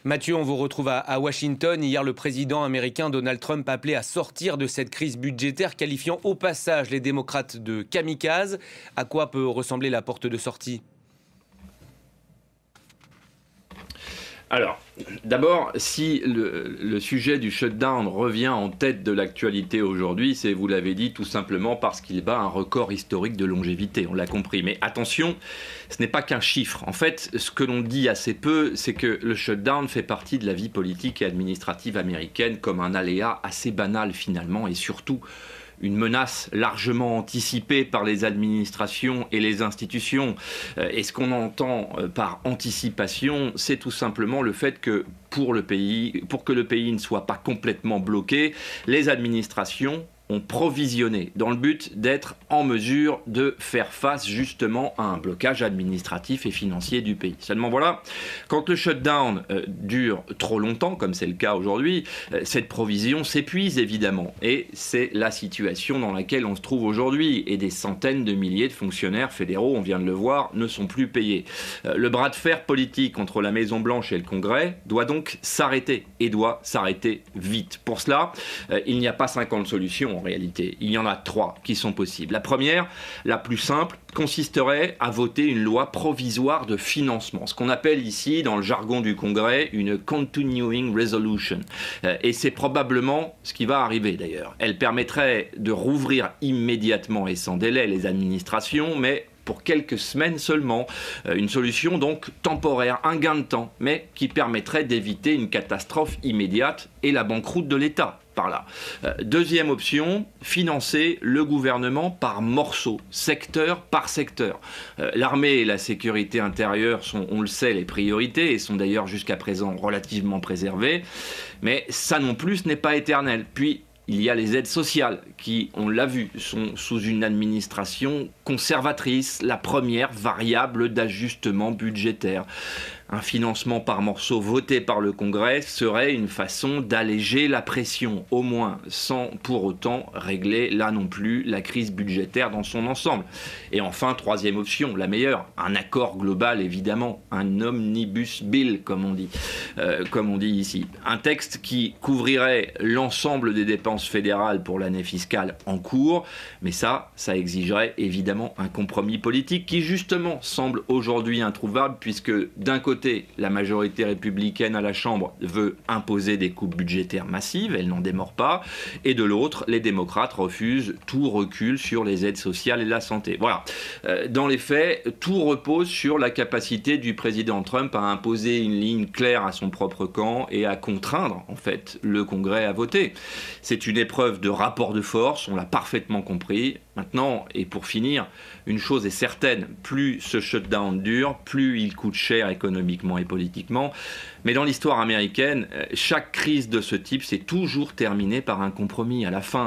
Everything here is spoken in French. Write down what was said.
Mathieu, on vous retrouve à Washington. Hier, le président américain Donald Trump appelait à sortir de cette crise budgétaire, qualifiant au passage les démocrates de kamikazes. À quoi peut ressembler la porte de sortie ? Alors, d'abord, si le sujet du shutdown revient en tête de l'actualité aujourd'hui, c'est, vous l'avez dit, tout simplement parce qu'il bat un record historique de longévité, on l'a compris. Mais attention, ce n'est pas qu'un chiffre. En fait, ce que l'on dit assez peu, c'est que le shutdown fait partie de la vie politique et administrative américaine comme un aléa assez banal finalement, et surtout une menace largement anticipée par les administrations et les institutions. Et ce qu'on entend par anticipation, c'est tout simplement le fait que pour que le pays ne soit pas complètement bloqué, les administrations ont provisionné dans le but d'être en mesure de faire face justement à un blocage administratif et financier du pays. Seulement voilà, quand le shutdown dure trop longtemps, comme c'est le cas aujourd'hui, cette provision s'épuise évidemment. Et c'est la situation dans laquelle on se trouve aujourd'hui. Et des centaines de milliers de fonctionnaires fédéraux, on vient de le voir, ne sont plus payés. Le bras de fer politique entre la Maison-Blanche et le Congrès doit donc s'arrêter, et doit s'arrêter vite. Pour cela, il n'y a pas 50 solutions. En réalité, il y en a 3 qui sont possibles. La première, la plus simple, consisterait à voter une loi provisoire de financement, ce qu'on appelle ici, dans le jargon du Congrès, une Continuing Resolution. Et c'est probablement ce qui va arriver d'ailleurs. Elle permettrait de rouvrir immédiatement et sans délai les administrations, mais pour quelques semaines seulement. Une solution donc temporaire, un gain de temps, mais qui permettrait d'éviter une catastrophe immédiate et la banqueroute de l'État. Par là. Deuxième option, financer le gouvernement par morceaux, secteur par secteur. L'armée et la sécurité intérieure sont, on le sait, les priorités et sont d'ailleurs jusqu'à présent relativement préservées. Mais ça non plus, ce n'est pas éternel. Puis, il y a les aides sociales qui, on l'a vu, sont sous une administration conservatrice, la première variable d'ajustement budgétaire. Un financement par morceaux voté par le Congrès serait une façon d'alléger la pression, au moins, sans pour autant régler là non plus la crise budgétaire dans son ensemble. Et enfin, troisième option, la meilleure, un accord global évidemment, un omnibus bill comme on dit ici. Un texte qui couvrirait l'ensemble des dépenses fédérales pour l'année fiscale en cours, mais ça exigerait évidemment un compromis politique qui justement semble aujourd'hui introuvable puisque d'un côté, la majorité républicaine à la Chambre veut imposer des coupes budgétaires massives, elle n'en démord pas, et de l'autre, les démocrates refusent tout recul sur les aides sociales et la santé. Voilà. Dans les faits, tout repose sur la capacité du président Trump à imposer une ligne claire à son propre camp et à contraindre, en fait, le Congrès à voter. C'est une épreuve de rapport de force, on l'a parfaitement compris. Maintenant, et pour finir, une chose est certaine, plus ce shutdown dure, plus il coûte cher économiquement et politiquement. Mais dans l'histoire américaine, chaque crise de ce type s'est toujours terminée par un compromis à la fin.